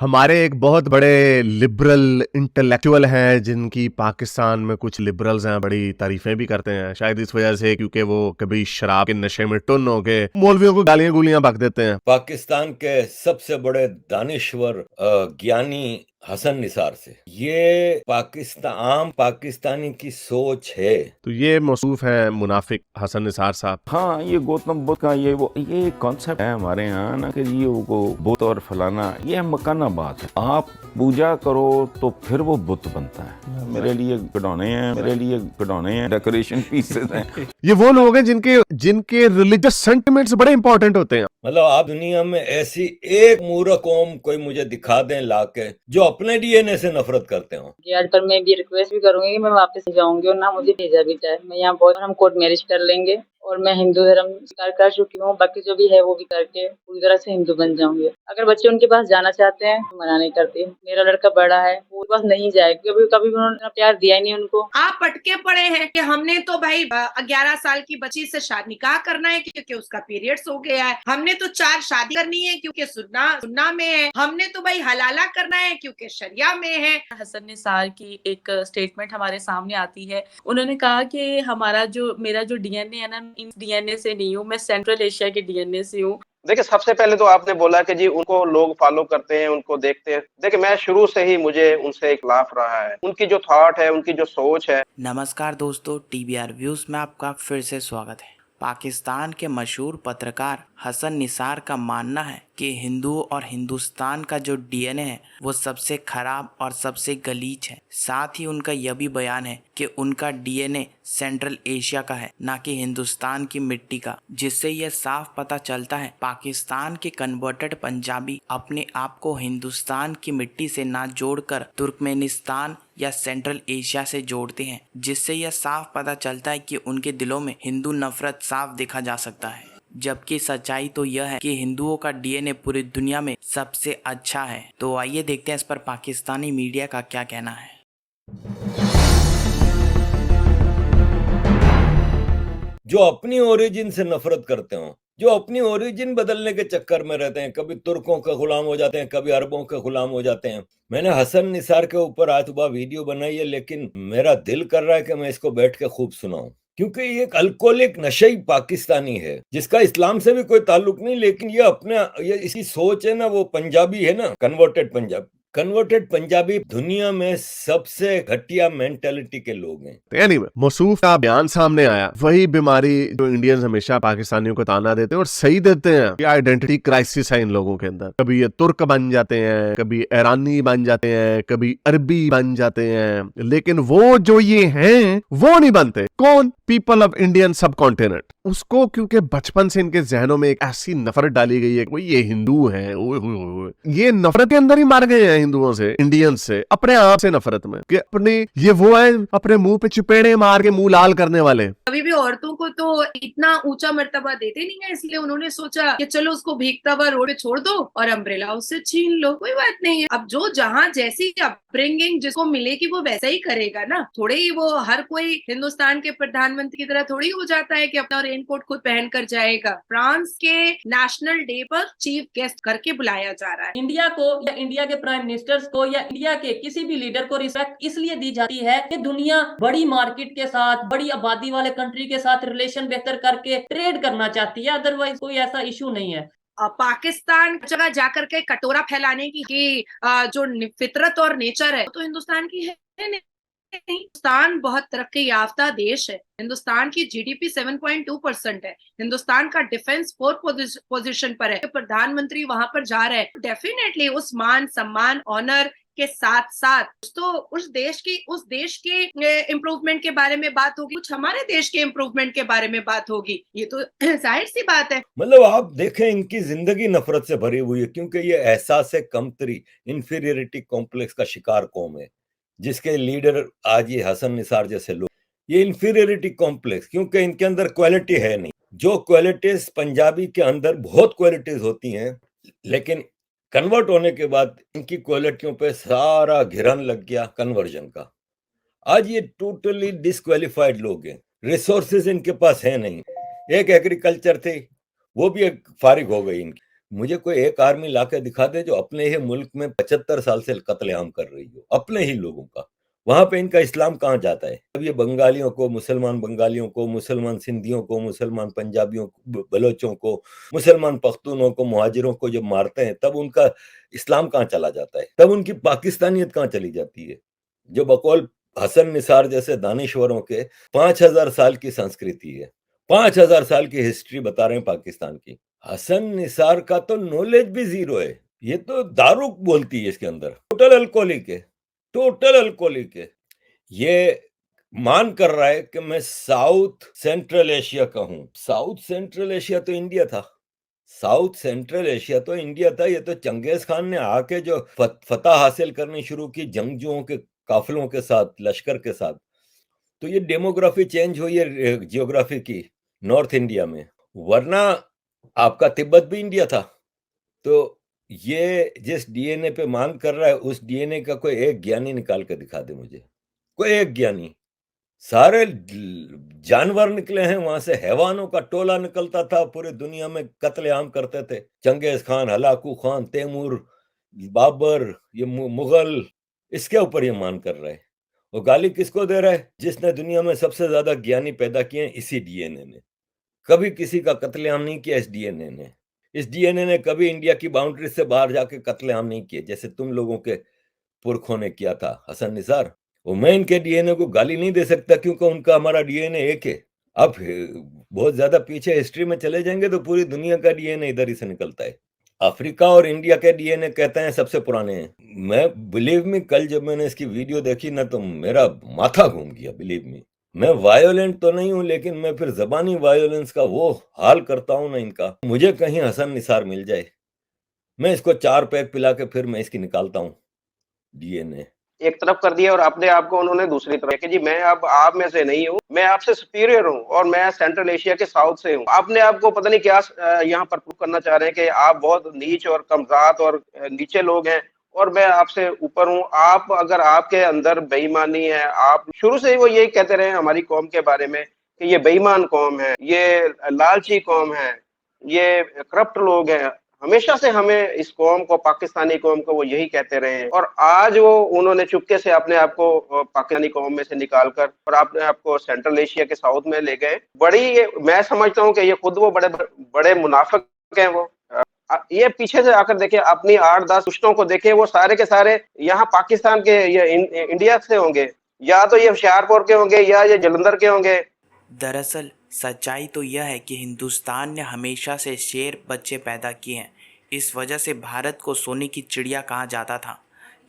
हमारे एक बहुत बड़े लिबरल इंटेलेक्चुअल हैं जिनकी पाकिस्तान में कुछ लिबरल्स हैं बड़ी तारीफें भी करते हैं, शायद इस वजह से क्योंकि वो कभी शराब के नशे में टुन हो के मौलवियों को गालियां गुलियां बक देते हैं। पाकिस्तान के सबसे बड़े दानिश्वर ज्ञानी हसन निसार से ये आम पाकिस्तानी की सोच है। तो ये मौसूफ है मुनाफिक हसन निसार साहब। हाँ, ये गौतम बुद्ध का ये कॉन्सेप्ट है हमारे यहाँ ना कि ये वो बुत और फलाना, ये मकाना बात है। आप पूजा करो तो फिर वो बुत बनता है। मेरे लिए खिलौने हैं, डेकोरेशन पीसेस हैं। ये वो लोग हैं जिनके रिलीजियस सेंटिमेंट्स बड़े इंपॉर्टेंट होते हैं। मतलब आप दुनिया में ऐसी एक मूर्ख कौम कोई मुझे दिखा दें लाके जो अपने डीएनए से नफरत करते हो। आज पर मैं भी रिक्वेस्ट भी करूंगी कि मैं वापस जाऊंगी और ना मुझे भेजा भी जाए। मैं यहाँ बहुत हम कोर्ट मैरिज कर लेंगे और मैं हिंदू धर्म स्वीकार कर चुकी हूँ। बाकी जो भी है वो भी करके पूरी तरह से हिंदू बन जाऊंगी। अगर बच्चे उनके पास जाना चाहते हैं तो मना नहीं करती। मेरा लड़का बड़ा है, वो पास नहीं जाए, कभी कभी उन्होंने प्यार दिया ही नहीं उनको। आप अटके पड़े हैं कि हमने तो भाई 11 साल की बच्ची से शादी निकाह करना है क्योंकि उसका पीरियड्स हो गया है। हमने तो 4 शादी करनी है क्योंकि सुन्ना में है। हमने तो भाई हलाला करना है क्योंकि शरिया में है। हसन निसार की एक स्टेटमेंट हमारे सामने आती है। उन्होंने कहा कि मेरा जो डीएनए है ना, इन डीएनए से नहीं हूँ, मैं सेंट्रल एशिया के डीएनए से हूँ। देखिए, सबसे पहले तो आपने बोला कि जी उनको लोग फॉलो करते हैं, उनको देखते हैं। देखिए, मैं शुरू से ही मुझे उनसे इख्लाफ रहा है। उनकी जो थॉट है, उनकी जो सोच है। नमस्कार दोस्तों, टीबीआर व्यूज में आपका फिर से स्वागत है। पाकिस्तान के मशहूर पत्रकार हसन निसार का मानना है कि हिंदू और हिंदुस्तान का जो डीएनए है वो सबसे खराब और सबसे गलीच है। साथ ही उनका यह भी बयान है कि उनका डीएनए सेंट्रल एशिया का है, ना कि हिंदुस्तान की मिट्टी का, जिससे यह साफ पता चलता है पाकिस्तान के कन्वर्टेड पंजाबी अपने आप को हिंदुस्तान की मिट्टी से ना जोड़कर तुर्कमेनिस्तान या सेंट्रल एशिया से जोड़ते हैं, जिससे यह साफ पता चलता है कि उनके दिलों में हिंदू नफरत साफ देखा जा सकता है। जबकि सच्चाई तो यह है कि हिंदुओं का डीएनए पूरी दुनिया में सबसे अच्छा है। तो आइए देखते हैं इस पर पाकिस्तानी मीडिया का क्या कहना है। जो अपनी ओरिजिन से नफरत करते हो, जो अपनी ओरिजिन बदलने के चक्कर में रहते हैं, कभी तुर्कों का गुलाम हो जाते हैं, कभी अरबों के गुलाम हो जाते हैं। मैंने हसन निसार के ऊपर आज सुबह वीडियो बनाई है, लेकिन मेरा दिल कर रहा है कि मैं इसको बैठ के खूब सुनाऊं, क्योंकि ये एक अल्कोहलिक नशई पाकिस्तानी है जिसका इस्लाम से भी कोई ताल्लुक नहीं। लेकिन ये इसकी सोच है ना, वो पंजाबी है ना, कन्वर्टेड पंजाबी दुनिया में सबसे घटिया मेंटेलिटी के लोग हैं। anyway, मौसूफ का बयान सामने आया, वही बीमारी जो इंडियंस हमेशा पाकिस्तानियों को ताना देते हैं और सही देते हैं। ये आइडेंटिटी क्राइसिस है इन लोगों के अंदर। कभी ये तुर्क बन जाते हैं, कभी ईरानी बन जाते हैं, कभी अरबी बन जाते हैं, लेकिन वो जो ये हैं वो नहीं बनते। कौन? पीपल ऑफ इंडियन सब कॉन्टिनेंट। उसको क्योंकि बचपन से इनके जहनों में एक ऐसी नफरत डाली गई है कि ये हिंदू है, ये नफरत के अंदर ही मार गए हैं हिंदुओं से, इंडियन से, अपने आप से नफरत में कि अपने ये वो है अपने मुंह पे चिपेड़े मार के मुंह लाल करने वाले। अभी भी औरतों को तो इतना ऊंचा मर्तबा देते नहीं है, इसलिए उन्होंने सोचा कि चलो उसको भीगता हुआ रोड पे छोड़ दो और अम्ब्रेला उससे छीन लो, कोई बात नहीं है। अब जो जहाँ जैसी अपब्रिंगिंग जिसको मिलेगी वो वैसा ही करेगा ना। थोड़े ही वो हर कोई हिंदुस्तान के प्रधानमंत्री की तरह थोड़ी हो जाता है कि अपना रेनकोट खुद पहन कर जाएगा। फ्रांस के नेशनल डे पर चीफ गेस्ट करके बुलाया जा रहा है। इंडिया को या इंडिया के प्राइम मिनिस्टर्स को या इंडिया के किसी भी लीडर को रिस्पेक्ट इसलिए दी जाती है कि दुनिया बड़ी मार्केट के साथ, बड़ी आबादी वाले कंट्री के साथ रिलेशन बेहतर करके ट्रेड करना चाहती है। अदरवाइज कोई ऐसा इशू नहीं है। पाकिस्तान जगह जाकर के कटोरा फैलाने की जो फितरत और नेचर है तो हिंदुस्तान की है नहीं। हिंदुस्तान बहुत तरक्की याफ्ता देश है। हिंदुस्तान की जीडीपी 7.2% है। हिंदुस्तान का डिफेंस 4th पोजीशन पर है। प्रधानमंत्री वहां पर जा रहे हैं, डेफिनेटली उस मान सम्मान ऑनर के साथ साथ तो उस देश के इम्प्रूवमेंट के बारे में बात होगी, कुछ हमारे देश के इम्प्रूवमेंट के बारे में बात होगी। ये तो जाहिर सी बात है। मतलब आप देखें, इनकी जिंदगी नफरत से भरी हुई है, क्योंकि ये एहसास कमतरी, इंफीरियरिटी कॉम्प्लेक्स का शिकार कौम है, जिसके लीडर आज ये हसन निसार जैसे लोग। ये इंफीरियरिटी कॉम्प्लेक्स, क्योंकि इनके अंदर क्वालिटी है नहीं। जो क्वालिटीज पंजाबी के अंदर बहुत क्वालिटीज होती हैं, लेकिन कन्वर्ट होने के बाद इनकी क्वालिटियों पे सारा घिरन लग गया कन्वर्जन का। आज ये टोटली डिस्क्वालिफाइड लोग हैं। रिसोर्सेज इनके पास है नहीं। एक एग्रीकल्चर थे, वो भी फारिग हो गई इनकी। मुझे कोई एक आर्मी लाके दिखा दे जो अपने ही मुल्क में 75 साल से कत्लेआम कर रही हो, अपने ही लोगों का। वहां पे इनका इस्लाम कहाँ जाता है? अब ये बंगालियों को, मुसलमान सिंधियों को, मुसलमान पंजाबियों को, बलोचों को, मुसलमान पख्तूनों को, मुहाजिरों को जब मारते हैं तब उनका इस्लाम कहाँ चला जाता है? तब उनकी पाकिस्तानियत कहाँ चली जाती है? जो बकौल हसन निसार जैसे दानिश्वरों के 5000 साल की संस्कृति है, 5000 साल की हिस्ट्री बता रहे हैं पाकिस्तान की। हसन निसार का तो नॉलेज भी जीरो है। ये तो दारू बोलती है इसके अंदर, टोटल अल्कोहलिक है, टोटल अल्कोहलिक है। ये मान कर रहा है कि मैं साउथ सेंट्रल एशिया का हूं। साउथ सेंट्रल एशिया तो इंडिया था, साउथ सेंट्रल एशिया तो इंडिया था। ये तो चंगेज खान ने आके जो फतह हासिल करनी शुरू की जंगजुओं के काफिलों के साथ, लश्कर के साथ, तो ये डेमोग्राफी चेंज हुई है जियोग्राफी की नॉर्थ इंडिया में, वरना आपका तिब्बत भी इंडिया था। तो ये जिस डीएनए पे मांग कर रहा है, उस डीएनए का कोई एक ज्ञानी निकाल के दिखा दे मुझे, कोई एक ज्ञानी। सारे जानवर निकले हैं वहां से, हैवानों का टोला निकलता था, पूरी दुनिया में कत्लेआम करते थे। Genghis Khan, Hulagu Khan, Taimur, Babar, ये मुगल, इसके ऊपर ये मान कर रहे हैं। वो गाली किसको दे रहा है? जिसने दुनिया में सबसे ज्यादा ज्ञानी पैदा किए हैं, इसी डीएनए ने। कभी किसी का कत्लेआम नहीं किया इस डीएनए ने। इस डीएनए ने कभी इंडिया की बाउंड्री से बाहर जाके कत्लेआम नहीं किए, जैसे तुम लोगों के पुरखों ने किया था, हसन निसार। वो मैं इनके डीएनए को गाली नहीं दे सकता क्योंकि उनका हमारा डीएनए एक है। अब बहुत ज्यादा पीछे हिस्ट्री में चले जाएंगे तो पूरी दुनिया का डीएनए इधर ही से निकलता है। अफ्रीका और इंडिया के डीएनए कहते हैं सबसे पुराने हैं। मैं बिलीव मी, कल जब मैंने इसकी वीडियो देखी ना तो मेरा माथा घूम गया। बिलीव मी, मैं वायोलेंट तो नहीं हूं, लेकिन मैं फिर जबानी वायोलेंस का वो हाल करता हूं ना इनका। मुझे कहीं हसन निसार मिल जाए, मैं इसको 4 पैक पिला के फिर मैं इसकी निकालता हूं डीएनए। एक तरफ कर दिया और अपने आप को उन्होंने दूसरी तरफ कि जी मैं अब आप में से नहीं हूँ, मैं आपसे सुपीरियर हूँ और मैं सेंट्रल एशिया के साउथ से हूँ। अपने आप को पता नहीं क्या यहाँ पर प्रूव करना चाह रहे हैं कि आप बहुत नीच और कमजात और नीचे लोग हैं और मैं आपसे ऊपर हूँ। आप अगर आपके अंदर बेईमानी है, आप शुरू से ही वो यही कहते रहे हमारी कौम के बारे में कि ये बेईमान कौम है, ये लालची कौम है, ये करप्ट लोग हैं। हमेशा से हमें इस कौम को, पाकिस्तानी कौम को वो यही कहते रहे हैं और आज वो उन्होंने चुपके से अपने आप को पाकिस्तानी कौम में से निकालकर और अपने आप को सेंट्रल एशिया के साउथ में ले गए। मैं समझता हूँ कि ये खुद वो बड़े बड़े मुनाफिक हैं। वो ये पीछे से आकर देखे, अपनी 8-10 दुश्मनों को देखे, वो सारे के सारे यहाँ पाकिस्तान के, ये इंडिया से होंगे, या तो ये होशियारपुर के होंगे या ये जलंधर के होंगे। दरअसल सच्चाई तो यह है कि हिंदुस्तान ने हमेशा से शेर बच्चे पैदा किए हैं। इस वजह से भारत को सोने की चिड़िया कहा जाता था।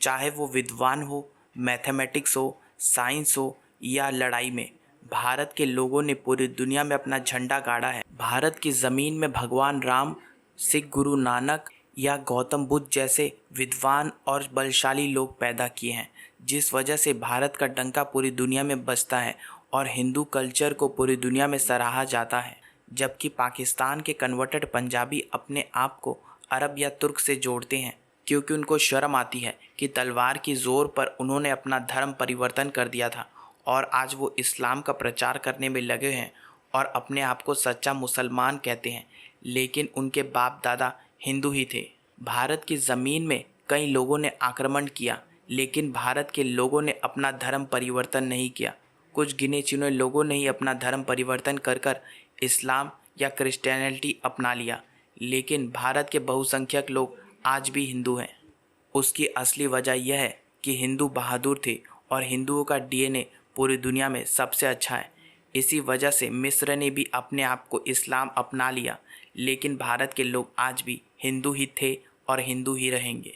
चाहे वो विद्वान हो, मैथमेटिक्स हो, साइंस हो या लड़ाई में, भारत के लोगों ने पूरी दुनिया में अपना झंडा गाड़ा है। भारत की ज़मीन में भगवान राम, सिख गुरु नानक या गौतम बुद्ध जैसे विद्वान और बलशाली लोग पैदा किए हैं, जिस वजह से भारत का डंका पूरी दुनिया में बजता है और हिंदू कल्चर को पूरी दुनिया में सराहा जाता है। जबकि पाकिस्तान के कन्वर्टेड पंजाबी अपने आप को अरब या तुर्क से जोड़ते हैं क्योंकि उनको शर्म आती है कि तलवार की ज़ोर पर उन्होंने अपना धर्म परिवर्तन कर दिया था और आज वो इस्लाम का प्रचार करने में लगे हैं और अपने आप को सच्चा मुसलमान कहते हैं, लेकिन उनके बाप दादा हिंदू ही थे। भारत की ज़मीन में कई लोगों ने आक्रमण किया, लेकिन भारत के लोगों ने अपना धर्म परिवर्तन नहीं किया। कुछ गिने चुने लोगों ने ही अपना धर्म परिवर्तन कर कर इस्लाम या क्रिश्चियनिटी अपना लिया, लेकिन भारत के बहुसंख्यक लोग आज भी हिंदू हैं। उसकी असली वजह यह है कि हिंदू बहादुर थे और हिंदुओं का डीएनए पूरी दुनिया में सबसे अच्छा है। इसी वजह से मिस्र ने भी अपने आप को इस्लाम अपना लिया, लेकिन भारत के लोग आज भी हिंदू ही थे और हिंदू ही रहेंगे।